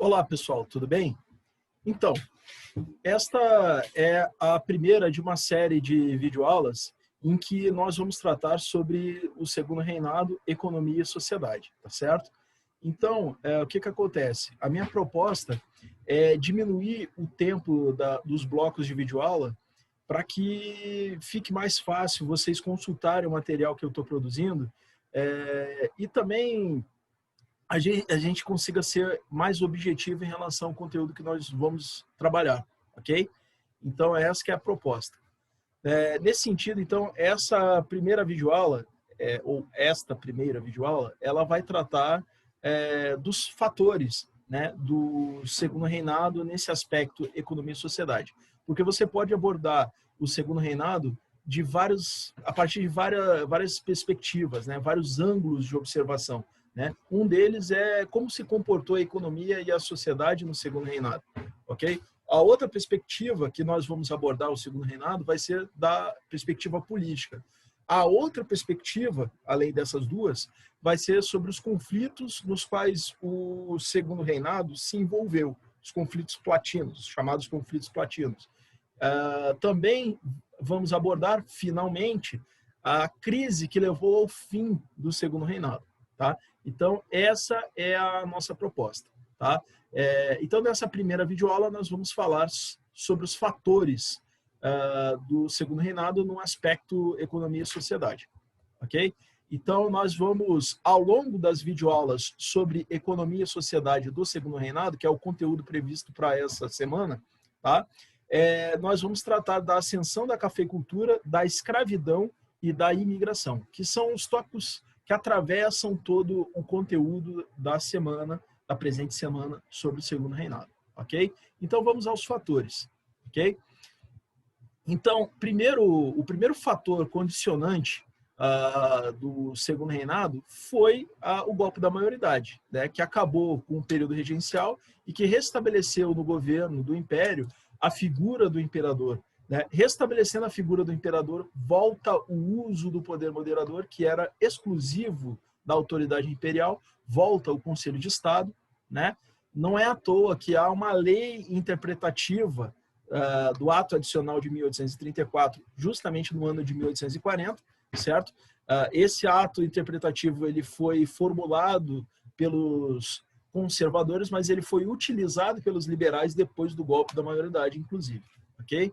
Olá, pessoal, tudo bem? Então, esta é a primeira de uma série de videoaulas em que nós vamos tratar sobre o Segundo Reinado, Economia e Sociedade, tá certo? Então, o que acontece? A minha proposta é diminuir o tempo dos blocos de videoaula para que fique mais fácil vocês consultarem o material que eu estou produzindo e também a gente consiga ser mais objetivo em relação ao conteúdo que nós vamos trabalhar, ok? Então, essa que é a proposta. Nesse sentido, então, essa primeira videoaula, ou esta primeira videoaula, ela vai tratar dos fatores, né, do Segundo Reinado nesse aspecto economia e sociedade. Porque você pode abordar o Segundo Reinado a partir de várias perspectivas, né, vários ângulos de observação. Né? Um deles é como se comportou a economia e a sociedade no Segundo Reinado, ok? A outra perspectiva que nós vamos abordar o Segundo Reinado vai ser da perspectiva política. A outra perspectiva, além dessas duas, vai ser sobre os conflitos nos quais o Segundo Reinado se envolveu, os conflitos platinos, os chamados conflitos platinos. Também vamos abordar, finalmente, a crise que levou ao fim do Segundo Reinado. Tá? Então, essa é a nossa proposta. Tá? Então, nessa primeira videoaula, nós vamos falar sobre os fatores do Segundo Reinado no aspecto economia e sociedade. Ok? Então, nós vamos, ao longo das videoaulas sobre economia e sociedade do Segundo Reinado, que é o conteúdo previsto para essa semana, tá? Nós vamos tratar da ascensão da cafeicultura, da escravidão e da imigração, que são os tópicos que atravessam todo o conteúdo da semana, da presente semana, sobre o Segundo Reinado, ok? Então, vamos aos fatores, ok? Então, o primeiro fator condicionante do Segundo Reinado foi o golpe da maioridade, né, que acabou com o período regencial e que restabeleceu no governo do Império a figura do imperador. Né? Restabelecendo a figura do imperador, volta o uso do poder moderador, que era exclusivo da autoridade imperial, volta o Conselho de Estado. Né? Não é à toa que há uma lei interpretativa do ato adicional de 1834, justamente no ano de 1840, certo? Esse ato interpretativo ele foi formulado pelos conservadores, mas ele foi utilizado pelos liberais depois do golpe da maioridade, inclusive. Ok?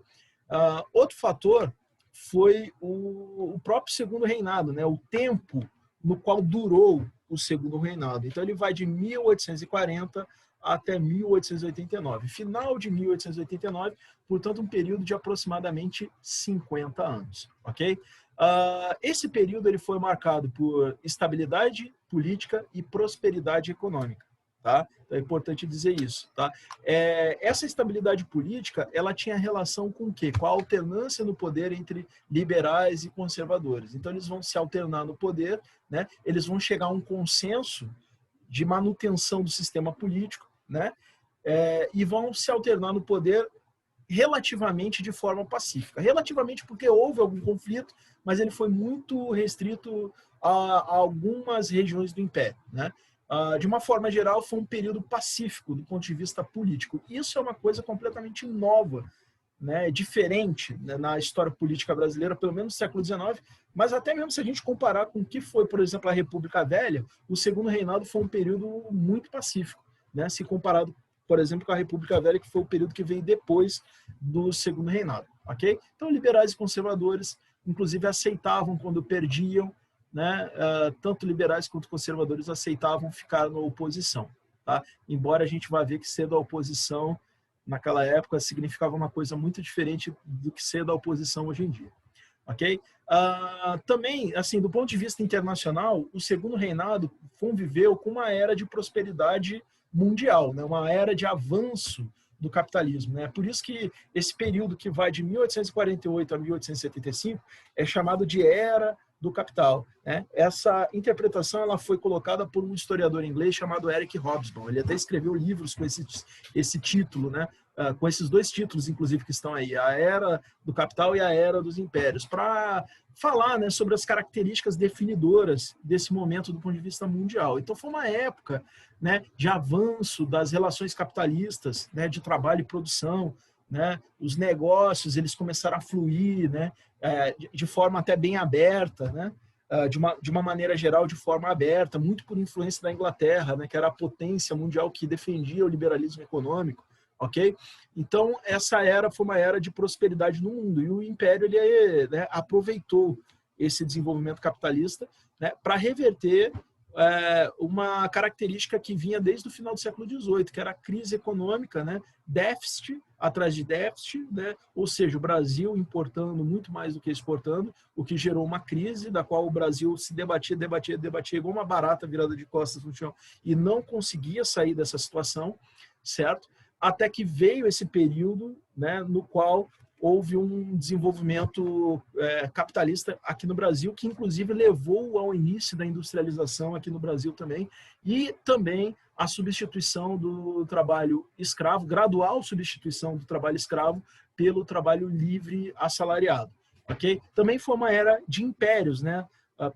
Outro fator foi o próprio Segundo Reinado, né? O tempo no qual durou o Segundo Reinado. Então, ele vai de 1840 até 1889. Final de 1889, portanto, um período de aproximadamente 50 anos. Ok? Esse período ele foi marcado por estabilidade política e prosperidade econômica. Tá? Então, é importante dizer isso. Tá? Essa estabilidade política ela tinha relação com o quê? Com a alternância no poder entre liberais e conservadores. Então, eles vão se alternar no poder, né? Eles vão chegar a um consenso de manutenção do sistema político, né? E vão se alternar no poder relativamente de forma pacífica. Relativamente porque houve algum conflito, mas ele foi muito restrito a algumas regiões do Império, né? De uma forma geral, foi um período pacífico do ponto de vista político. Isso é uma coisa completamente nova, né, diferente, né, na história política brasileira, pelo menos no século XIX, mas até mesmo se a gente comparar com o que foi, por exemplo, a República Velha, o Segundo Reinado foi um período muito pacífico, né, se comparado, por exemplo, com a República Velha, que foi o período que veio depois do Segundo Reinado. Ok? Então, liberais e conservadores, inclusive, aceitavam quando perdiam, né, tanto liberais quanto conservadores aceitavam ficar na oposição. Tá? Embora a gente vá ver que ser da oposição, naquela época, significava uma coisa muito diferente do que ser da oposição hoje em dia. Ok? Também, assim, do ponto de vista internacional, o Segundo Reinado conviveu com uma era de prosperidade mundial, né? Uma era de avanço do capitalismo. Né? Por isso que esse período que vai de 1848 a 1875 é chamado de Era do Capital. Né? Essa interpretação ela foi colocada por um historiador inglês chamado Eric Hobsbawm. Ele até escreveu livros com esse título, né? com esses dois títulos, inclusive, que estão aí, a Era do Capital e a Era dos Impérios, para falar, né, sobre as características definidoras desse momento do ponto de vista mundial. Então, foi uma época, né, de avanço das relações capitalistas, né, de trabalho e produção, né, os negócios eles começaram a fluir, né, de forma até bem aberta, né, de uma maneira geral, de forma aberta, muito por influência da Inglaterra, né, que era a potência mundial que defendia o liberalismo econômico, ok? Então, essa era foi uma era de prosperidade no mundo, e o Império ele, né, aproveitou esse desenvolvimento capitalista, né, para reverter uma característica que vinha desde o final do século XVIII, que era a crise econômica, né, déficit atrás de déficit, né, ou seja, o Brasil importando muito mais do que exportando, o que gerou uma crise da qual o Brasil se debatia igual uma barata virada de costas no chão e não conseguia sair dessa situação, certo? Até que veio esse período, né, no qual houve um desenvolvimento capitalista aqui no Brasil, que inclusive levou ao início da industrialização aqui no Brasil também, e também a substituição do trabalho escravo, gradual substituição do trabalho escravo pelo trabalho livre assalariado. Okay? Também foi uma era de impérios, né?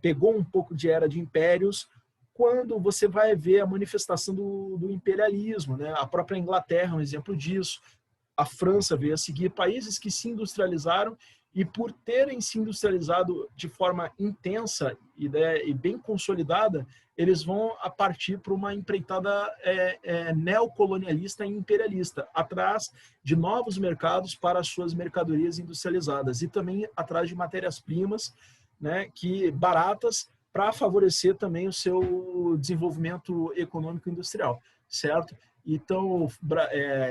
Pegou um pouco de era de impérios, quando você vai ver a manifestação do imperialismo, né? A própria Inglaterra é um exemplo disso, a França veio a seguir, países que se industrializaram e por terem se industrializado de forma intensa e bem consolidada, eles vão a partir para uma empreitada neocolonialista e imperialista, atrás de novos mercados para as suas mercadorias industrializadas e também atrás de matérias-primas, né, que baratas para favorecer também o seu desenvolvimento econômico industrial, certo? Então,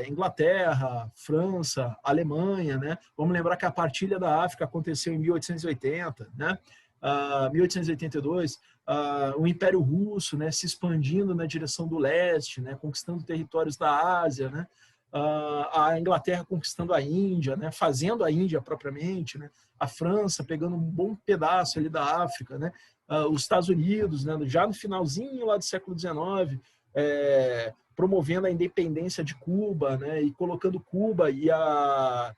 Inglaterra, França, Alemanha, né? Vamos lembrar que a partilha da África aconteceu em 1880, né? 1882, o Império Russo, né, se expandindo na direção do leste, né, conquistando territórios da Ásia, né? A Inglaterra conquistando a Índia, né, fazendo a Índia propriamente, né? A França pegando um bom pedaço ali da África, né? Os Estados Unidos, né, já no finalzinho lá do século XIX, promovendo a independência de Cuba, né, e colocando Cuba e as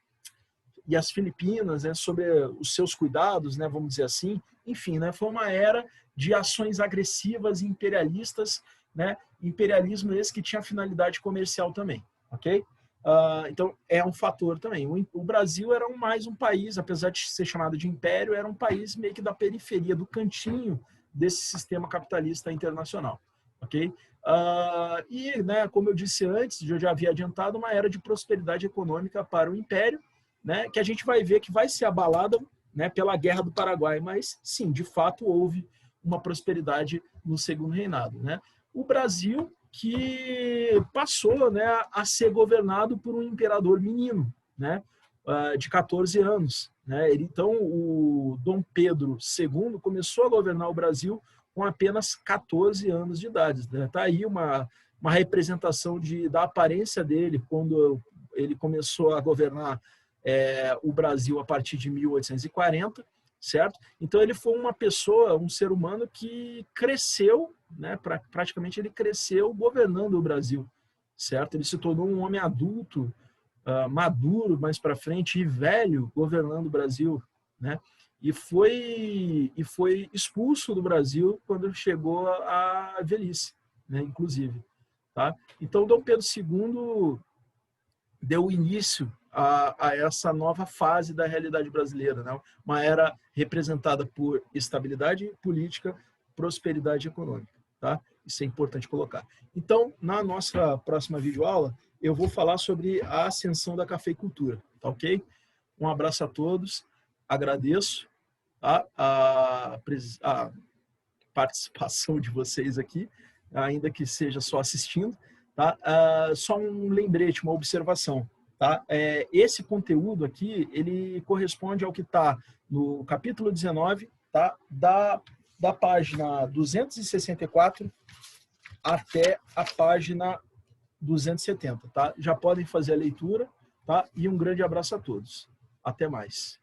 Filipinas, né, sobre os seus cuidados, né, vamos dizer assim. Enfim, né, foi uma era de ações agressivas e imperialistas, né, imperialismo esse que tinha finalidade comercial também, ok? Então, é um fator também. O Brasil era mais um país, apesar de ser chamado de império, era um país meio que da periferia, do cantinho desse sistema capitalista internacional, ok? E, né, como eu disse antes, eu já havia adiantado, uma era de prosperidade econômica para o Império, né, que a gente vai ver que vai ser abalada, né, pela Guerra do Paraguai, mas sim, de fato houve uma prosperidade no segundo reinado, né? O Brasil que passou, né, a ser governado por um imperador menino, né, de 14 anos, né? Então o Dom Pedro II começou a governar o Brasil com apenas 14 anos de idade. Está aí uma representação da aparência dele quando ele começou a governar o Brasil a partir de 1840, certo? Então ele foi uma pessoa, um ser humano que cresceu, né? Praticamente ele cresceu governando o Brasil, certo? Ele se tornou um homem adulto, maduro mais para frente e velho governando o Brasil, né? E foi expulso do Brasil quando chegou à velhice, né? Inclusive, tá? Então Dom Pedro II deu início a essa nova fase da realidade brasileira, né? Uma era representada por estabilidade política, prosperidade econômica, tá? Isso é importante colocar. Então, na nossa próxima videoaula, eu vou falar sobre a ascensão da cafeicultura, tá ok? Um abraço a todos, agradeço a participação de vocês aqui, ainda que seja só assistindo, tá? Só um lembrete, uma observação. Tá? Esse conteúdo aqui, ele corresponde ao que está no capítulo 19, tá? da página 264 até a página 270. Tá? Já podem fazer a leitura, tá? E um grande abraço a todos. Até mais.